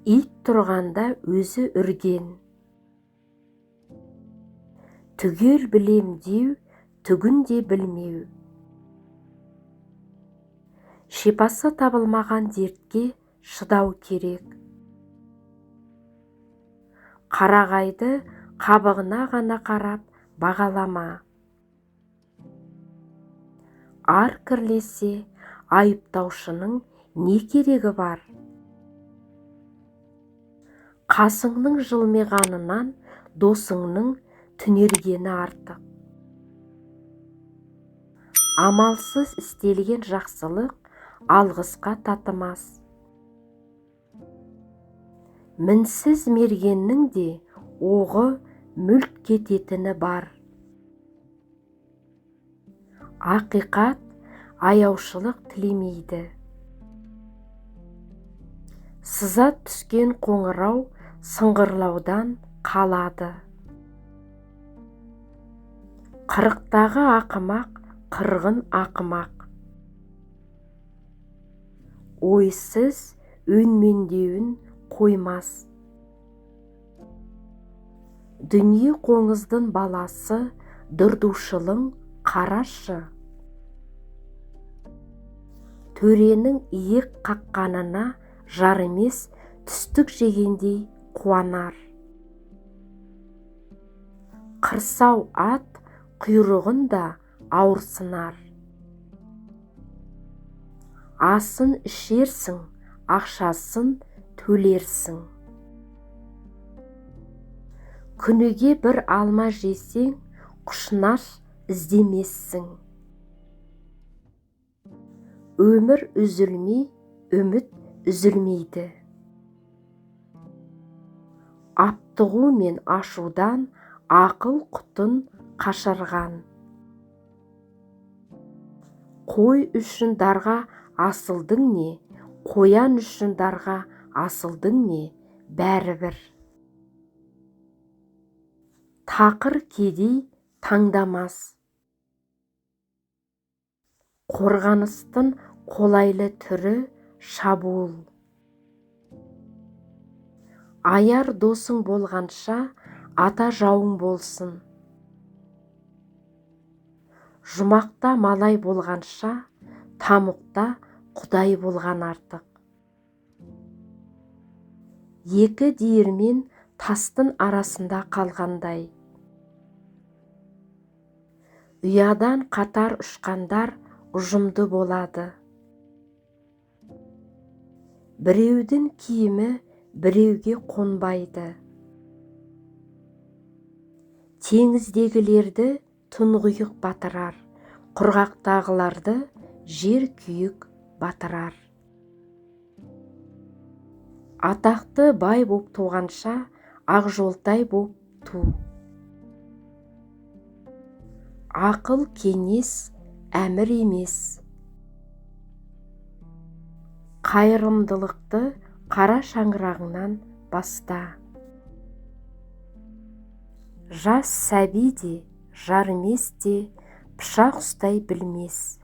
ит тұрғанда өзі үрген. Түгел білем деу, түгін де білмеу. Шипасы табылмаған дертке шыдау керек. Қарағайды қабығына ғана қарап бағалама. Ар кірлесе, айыптаушының не керегі бар? Қасыңның жылмиғанынан досыңның түнергені артық. Амалсыз істелген жақсылық алғысқа татымас. Мінсіз мергеннің де оғы мүлт кететіні бар. Ақиқат аяушылық тілемейді. Сыза түскен қоңырау сыңғырлаудан қалады. Қырықтағы ақымақ, қырғын ақымақ. Ойсыз өнмендеуін қоймас. Дүние қоңыздың баласы дырдушылың қарашы. Төренің иек қаққанына жар емес түстік жегендей қуанар. Қырсау ат құйрығын да ауырсынар. Асын ішерсің, ақшасын төлерсің. Күніге бір алма жесең, құшынаш іздемессің. Өмір үзілмей, үміт үзілмейді. Аптығу мен ашудан ақыл құтын қашырған. Қой үшін дарға асылдың не, қоян үшін дарға асылдың не, бәрібір. Тақыр кедей таңдамас. Қорғаныстың қолайлы түрі шабуыл. Аяр досың болғанша ата жауың болсын. Жұмақта малай болғанша тамұқта құдай болған артық. Екі диірмен тастың арасында қалғандай. Ұядан қатар ұшқандар ұжымды болады. Біреудің киімі біреуге қонбайды. Теңіздегілерді тұңғиық батырар, құрғақтағыларды жер күйік батырар. Атақты бай боп туғанша ақжолтай боп ту. Ақыл кеңес әмір емес. Қайырымдылықты қара шаңырағыңнан баста. Жас сәби де, жарымес де пышақ ұстай білмес.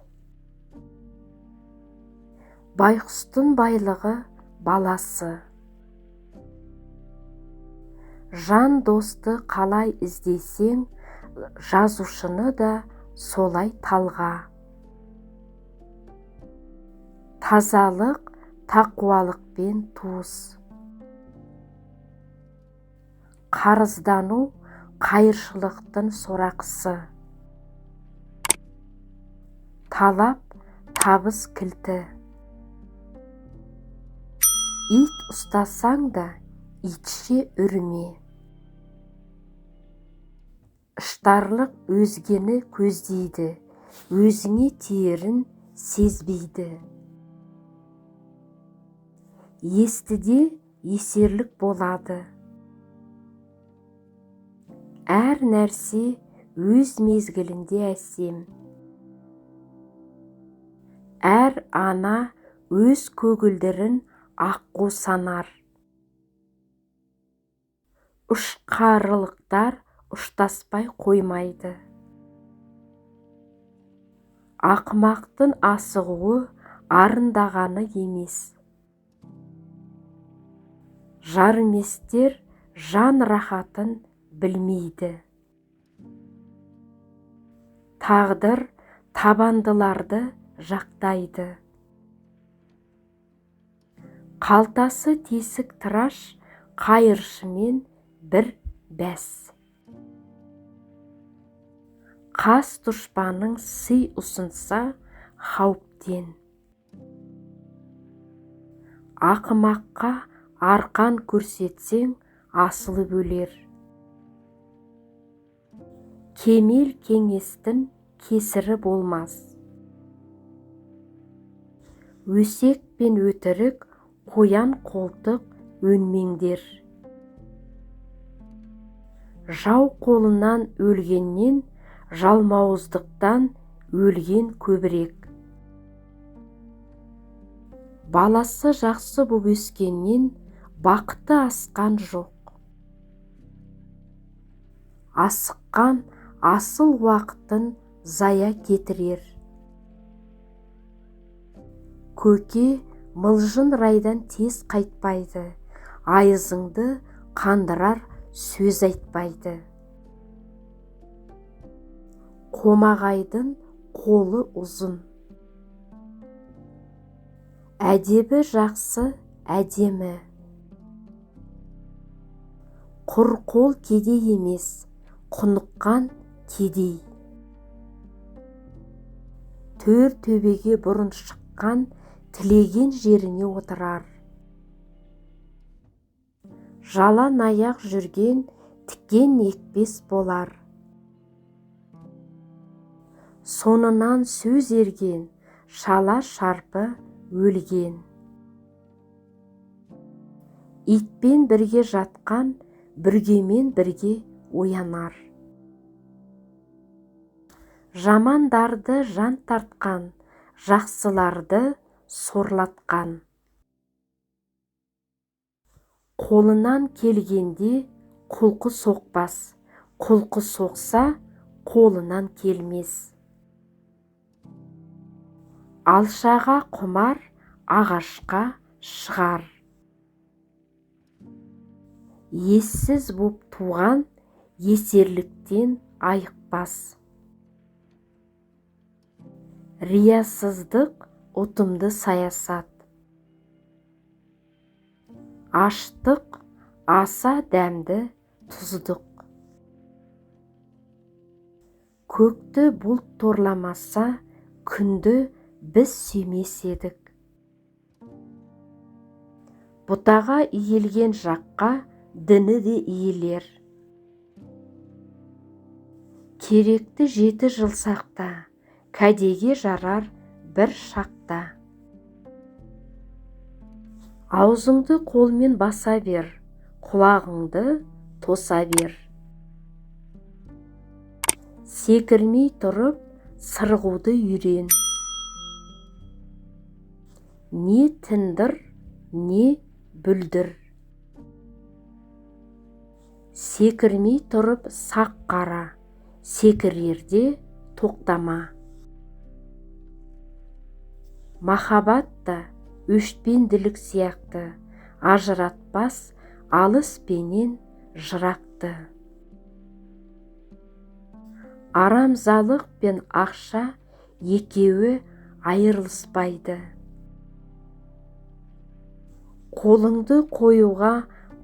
Байқұстың байлығы баласы. Жан досты қалай іздесең, жазушыны да солай талға. Тазалық тақуалықпен туыс. Қарыздану қайыршылықтың сорақысы. Талап табыс кілті. Ит ұстасаң да итше үрме. Іштарлық өзгені көздейді, өзіңе тиерін сезбейді. Естіде есерлік болады. Әр нәрсе өз мезгілінде әсем. Әр ана өз көгілдірін аққу санар. Ұшқарылықтар ұштаспай қоймайды. Ақымақтың асығуы арындағаны емес. жарыместер жан рахатын білмейді. Тағдыр табандыларды жақтайды. Қалтасы тесік тыраш қайыршымен бір бәс. Қас дұшпаның сый ұсынса хауіптен. Ақымаққа арқан көрсетсең асылып өлер. Кемел кеңестің кесірі болмас. Өсек пен өтірік қоян қолтық өнмеңдер. Жау қолынан өлгеннен жалмауыздықтан өлген көбірек. Баласы жақсы боп өскеннен бақыты асқан жоқ. Асыққан асыл уақытын зая кетірер. Көке мылжың райдан тез қайтпайды, айызыңды қандырар сөз айтпайды. Қомағайдың қолы ұзын. Әдебі жақсы әдемі. Құр қол кедей емес, құныққан кедей. Төр төбеге бұрын шыққан тілеген жеріне отырар. Жалаң аяқ жүрген тікен екпес болар. Соңынан сөз ерген шала шарпы өлген. Итпен бірге жатқан бүргемен бірге оянар. Жамандарды жан тартқан, жақсыларды сорлатқан. Қолынан келгенде құлқы соқпас, құлқы соқса қолынан келмес. Алшаға құмар ағашқа шығар. Ессіз боп туған есерліктен айықпас. Риясыздық ұтымды саясат. Аштық аса дәмді тұздық. Көкті бұлт торламаса, күнді біз сүймес едік. Бұтаға иілген жаққа діні де иілер. Керекті 7 жыл сақта, кәдеге жарар бір шақта. Аузыңды қолмен баса бер, құлағыңды тоса бер. Секірмей тұрып, сырғуды үйрен. Не тіндір, не бүлдір. Секірмей тұрып сақ қара, секірерде тоқтама. Махаббат та өшпенділік сияқты, ажыратпас алыс пенен жырақты. Арамзалық пен ақша екеуі айырылыспайды. Қолыңды қоюға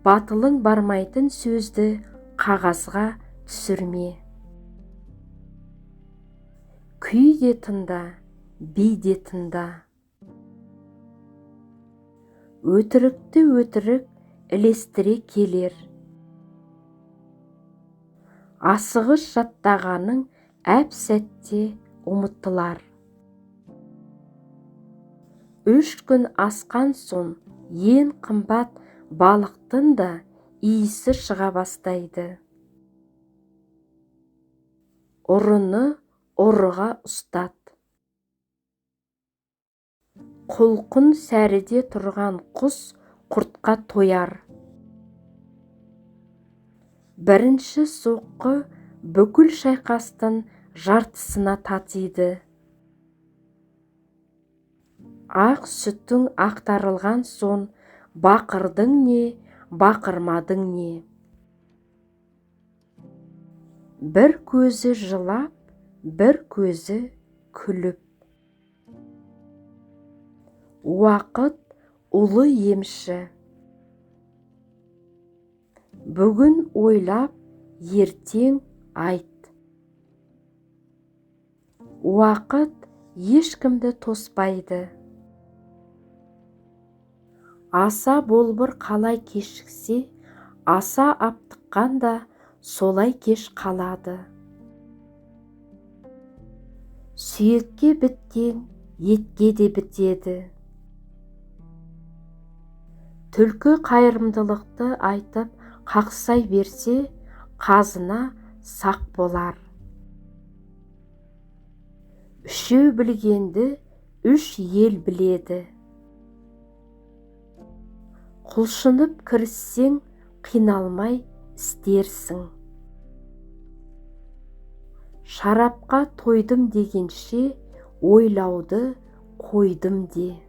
батылың бармайтын сөзді қағазға түсірме. Күй де тыңда, би де тыңда. Өтірікті өтірік ілестіре келер. Асығыс жаттағаның әп сәтте ұмытылар. 3 күн асқан соң ең қымбат балықтың да иісі шыға бастайды. Ұрыны ұрыға ұстат. Құлқын сәріде тұрған құс құртқа тояр. Бірінші соққы бүкіл шайқастың жартысына татиды. Ақ сүттің ақтарылған соң бақырдың не, бақырмадың не? Бір көзі жылап, бір көзі күліп. Уақыт ұлы емші. Бүгін ойлап, ертең айт. Уақыт ешкімді тоспайды. Аса болбыр қалай кешіксе, аса аптыққанда солай кеш қалады. Сүйекке біткен етке де бітеді. Түлкі қайырымдылықты айтып қақсай берсе, қазына сақ болар. Үшеу білгенді үш ел біледі. Құлшынып кіріссең, қиналмай істерсің. Шарапқа тойдым дегенше, ойлауды қойдым де.